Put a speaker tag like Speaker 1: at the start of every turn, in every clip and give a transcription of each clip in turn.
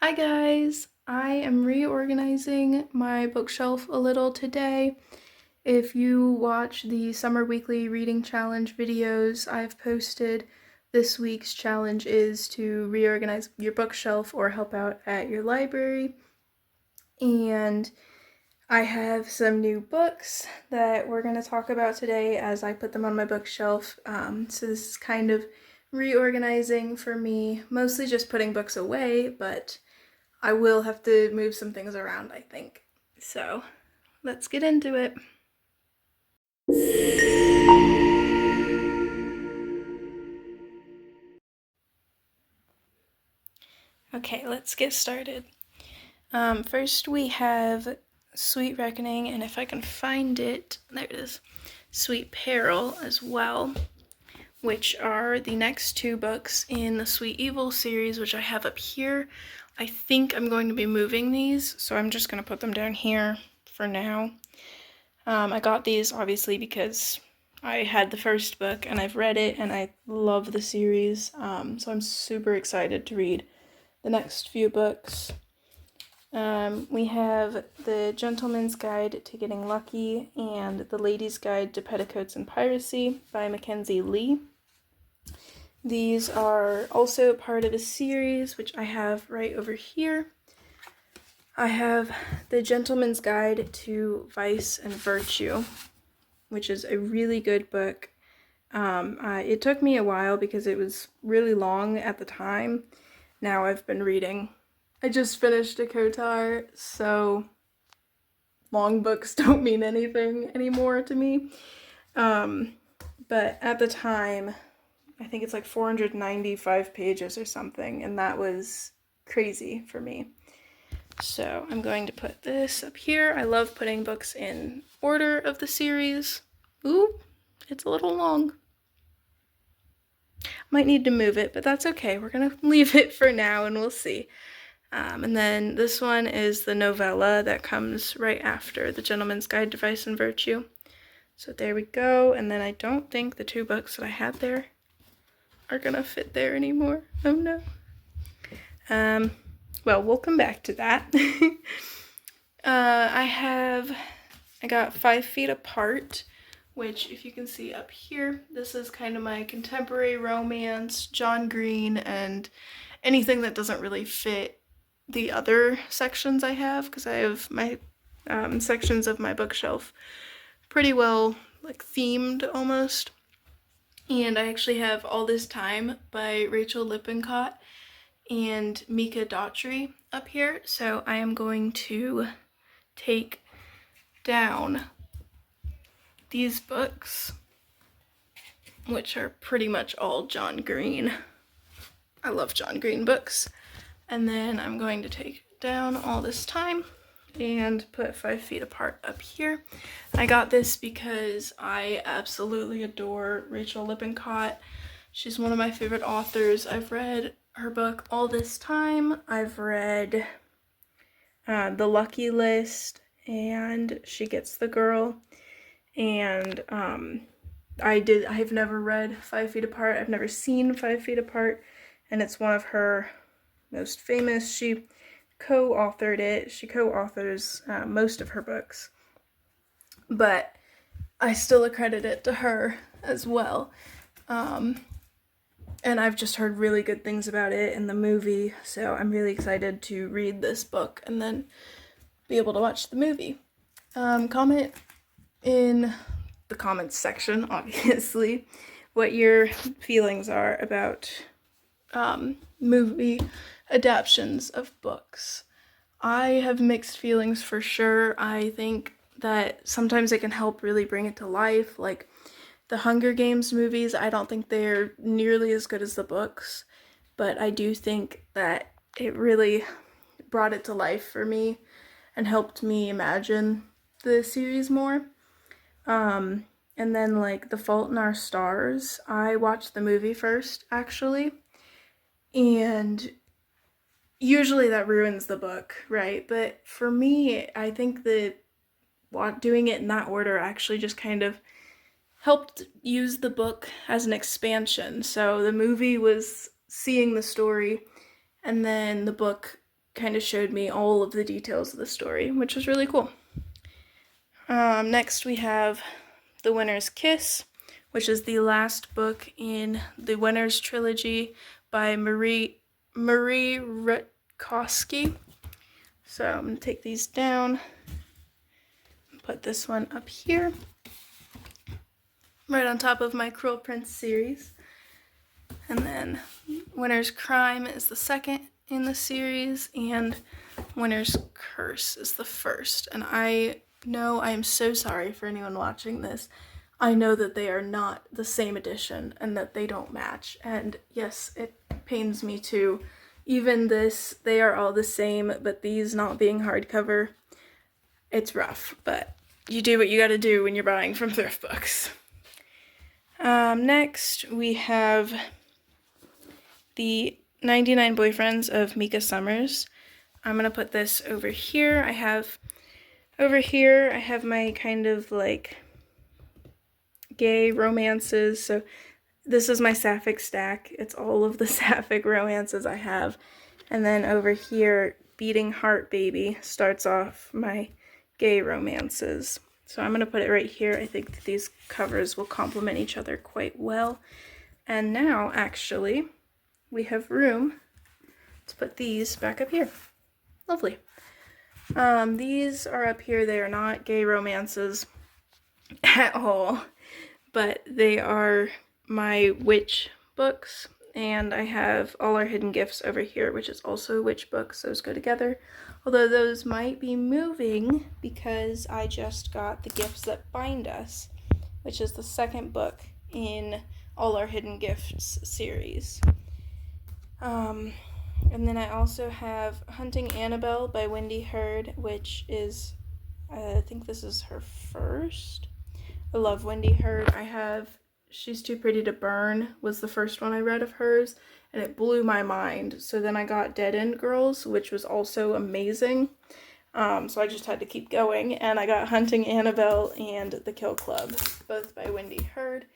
Speaker 1: Hi guys! I am reorganizing my bookshelf a little today. If you watch the Summer Weekly Reading Challenge videos I've posted, this week's challenge is to reorganize your bookshelf or help out at your library. And I have some new books that we're going to talk about today as I put them on my bookshelf. So this is kind of reorganizing for me, mostly just putting books away, but I will have to move some things around, I think. So let's get into it. Okay, let's get started. First we have Sweet Reckoning, and if I can find it, there it is, Sweet Peril as well, which are the next two books in the Sweet Evil series, which I have up here. I think I'm going to be moving these, so I'm just going to put them down here for now. I got these obviously because I had the first book and I've read it and I love the series, so I'm super excited to read the next few books. We have The Gentleman's Guide to Getting Lucky and The Lady's Guide to Petticoats and Piracy by Mackenzie Lee. These are also part of a series, which I have right over here. I have The Gentleman's Guide to Vice and Virtue, which is a really good book. It took me a while because it was really long at the time. Now I've been reading. I just finished a Kotar, so long books don't mean anything anymore to me. But at the time, I think it's like 495 pages or something, and that was crazy for me. So I'm going to put this up here. I love putting books in order of the series. Ooh, it's a little long. Might need to move it, but that's okay. We're gonna leave it for now and we'll see. And then this one is the novella that comes right after The Gentleman's Guide to Vice and Virtue. So there we go. And then I don't think the two books that I had there are gonna fit there anymore. Oh no. Well, we'll come back to that. I got 5 Feet Apart, which if you can see up here, this is kind of my contemporary romance, John Green, and anything that doesn't really fit the other sections I have, because I have my sections of my bookshelf pretty well like themed almost. And I actually have All This Time by Rachel Lippincott and Mika Daughtry up here, so I am going to take down these books, which are pretty much all John Green. I love John Green books. And then I'm going to take down All This Time and put 5 Feet Apart up here. I got this because I absolutely adore Rachel Lippincott. She's one of my favorite authors. I've read her book All This Time. I've read The Lucky List and She Gets the Girl. And I've never read 5 Feet Apart. I've never seen 5 Feet Apart, and it's one of her most famous. She co-authored it. She co-authors most of her books, but I still accredit it to her as well. And I've just heard really good things about it in the movie, so I'm really excited to read this book and then be able to watch the movie. Comment in the comments section, obviously, what your feelings are about movie adaptations of books. I have mixed feelings for sure. I think that sometimes it can help really bring it to life. Like the Hunger Games movies, I don't think they're nearly as good as the books, but I do think that it really brought it to life for me and helped me imagine the series more. And then like The Fault in Our Stars, I watched the movie first actually, and usually that ruins the book, right? But for me, I think that doing it in that order actually just kind of helped use the book as an expansion. So the movie was seeing the story, and then the book kind of showed me all of the details of the story, which was really cool. Next we have The Winner's Kiss, which is the last book in the Winner's trilogy by Marie Rutkowski. So I'm going to take these down, put this one up here, right on top of my Cruel Prince series. And then Winter's Crime is the second in the series, and Winter's Curse is the first. And I know I am so sorry for anyone watching this. I know that they are not the same edition and that they don't match. And yes, it pains me too. Even this, they are all the same, but these not being hardcover, it's rough. But you do what you gotta do when you're buying from thrift books. Next, we have the 99 Boyfriends of Mika Summers. I'm going to put this over here. I have my kind of like gay romances. So this is my sapphic stack. It's all of the sapphic romances I have. And then over here, Beating Heart Baby starts off my gay romances. So I'm going to put it right here. I think that these covers will complement each other quite well. And now, actually, we have room to put these back up here. Lovely. These are up here. They are not gay romances at all, but they are my witch books. And I have All Our Hidden Gifts over here, which is also witch books. Those go together. Although those might be moving because I just got The Gifts That Bind Us, which is the second book in All Our Hidden Gifts series. And then I also have Hunting Annabelle by Wendy Hurd, which is, I think this is her first. I love Wendy Hurd. I have She's Too Pretty to Burn was the first one I read of hers, and it blew my mind. So then I got Dead End Girls, which was also amazing. So I just had to keep going, and I got Hunting Annabelle and The Kill Club, both by Wendy Hurd.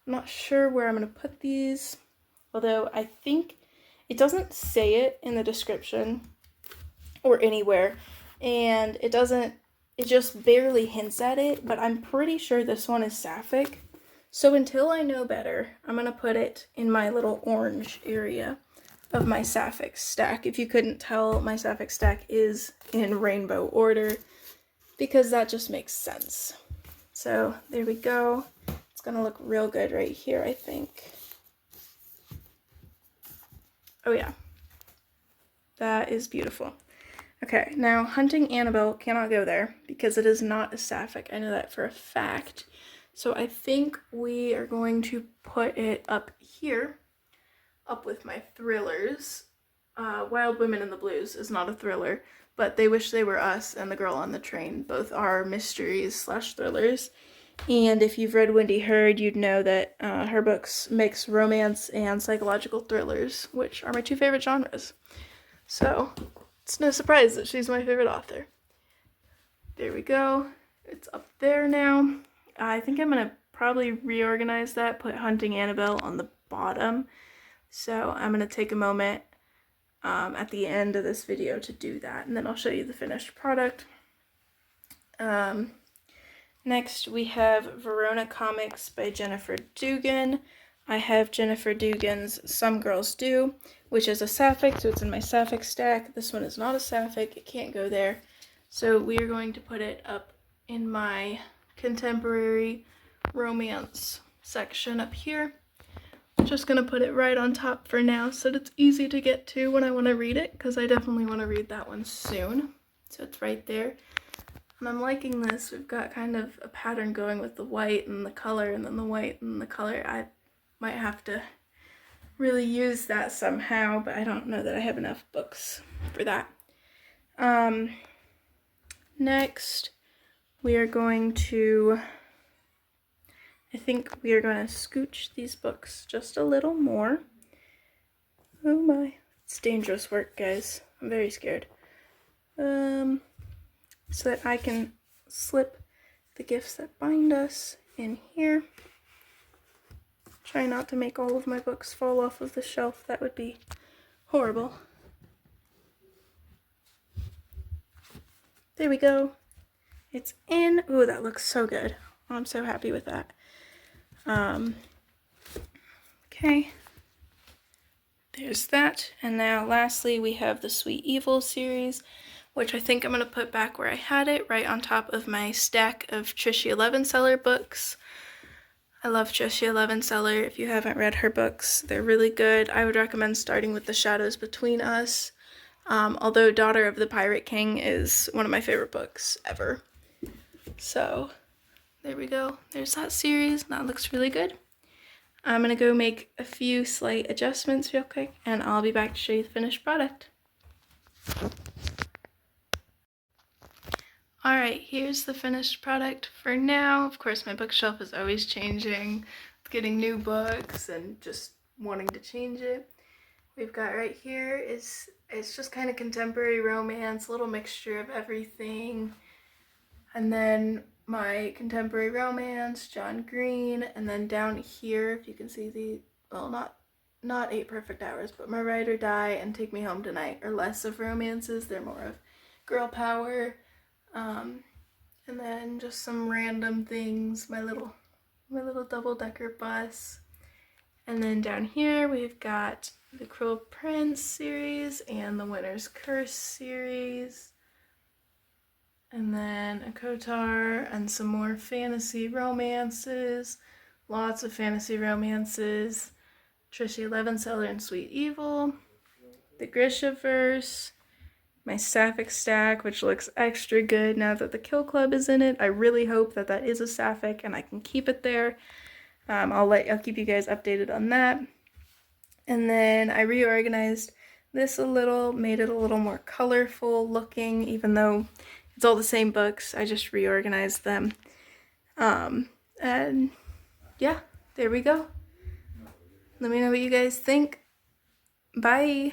Speaker 1: I'm not sure where I'm going to put these, although I think it doesn't say it in the description or anywhere, and it just barely hints at it, but I'm pretty sure this one is sapphic. So until I know better, I'm going to put it in my little orange area of my sapphic stack. If you couldn't tell, my sapphic stack is in rainbow order because that just makes sense. So there we go. It's going to look real good right here, I think. Oh yeah. That is beautiful. Okay, now Hunting Annabelle cannot go there because it is not a sapphic. I know that for a fact. So I think we are going to put it up here, up with my thrillers. Wild Women in the Blues is not a thriller, but They Wish They Were Us and The Girl on the Train both are mysteries / thrillers. And if you've read Wendy Hurd, you'd know that her books mix romance and psychological thrillers, which are my two favorite genres. So it's no surprise that she's my favorite author. There we go. It's up there now. I think I'm going to probably reorganize that, put Hunting Annabelle on the bottom. So I'm going to take a moment at the end of this video to do that, and then I'll show you the finished product. Next we have Verona Comics by Jennifer Dugan. I have Jennifer Dugan's Some Girls Do, which is a sapphic, so it's in my sapphic stack. This one is not a sapphic, it can't go there. So we are going to put it up in my contemporary romance section up here. I'm just going to put it right on top for now so that it's easy to get to when I want to read it, because I definitely want to read that one soon. So it's right there. And I'm liking this. We've got kind of a pattern going with the white and the color and then the white and the color. I might have to really use that somehow, but I don't know that I have enough books for that. Next, we are going to, I think we are going to scooch these books just a little more. Oh my, it's dangerous work, guys. I'm very scared. So that I can slip The Gifts That Bind Us in here. Try not to make all of my books fall off of the shelf. That would be horrible. There we go. It's in. Ooh, that looks so good. I'm so happy with that. Okay. There's that. And now lastly, we have the Sweet Evil series, which I think I'm going to put back where I had it, right on top of my stack of Trishy 11 Seller books. I love Trishy 11 Seller. If you haven't read her books, they're really good. I would recommend starting with The Shadows Between Us. Although Daughter of the Pirate King is one of my favorite books ever. So there we go. There's that series. That looks really good. I'm going to go make a few slight adjustments real quick, and I'll be back to show you the finished product. Alright, here's the finished product for now. Of course, my bookshelf is always changing, getting new books and just wanting to change it. We've got right here is, it's just kind of contemporary romance, a little mixture of everything. And then my contemporary romance, John Green, and then down here, if you can see the, well, not 8 Perfect Hours, but My Ride or Die and Take Me Home Tonight are less of romances. They're more of girl power. And then just some random things, my little double-decker bus. And then down here we've got the Cruel Prince series and the Winter's Curse series. And then a Kotar and some more fantasy romances. Lots of fantasy romances. Trishy 11 Seller and Sweet Evil. The Grishaverse. My Sapphic stack, which looks extra good now that the Kill Club is in it. I really hope that that is a Sapphic and I can keep it there. I'll keep you guys updated on that. And then I reorganized this a little, made it a little more colorful looking, even though it's all the same books. I just reorganized them. And yeah, there we go. Let me know what you guys think. Bye.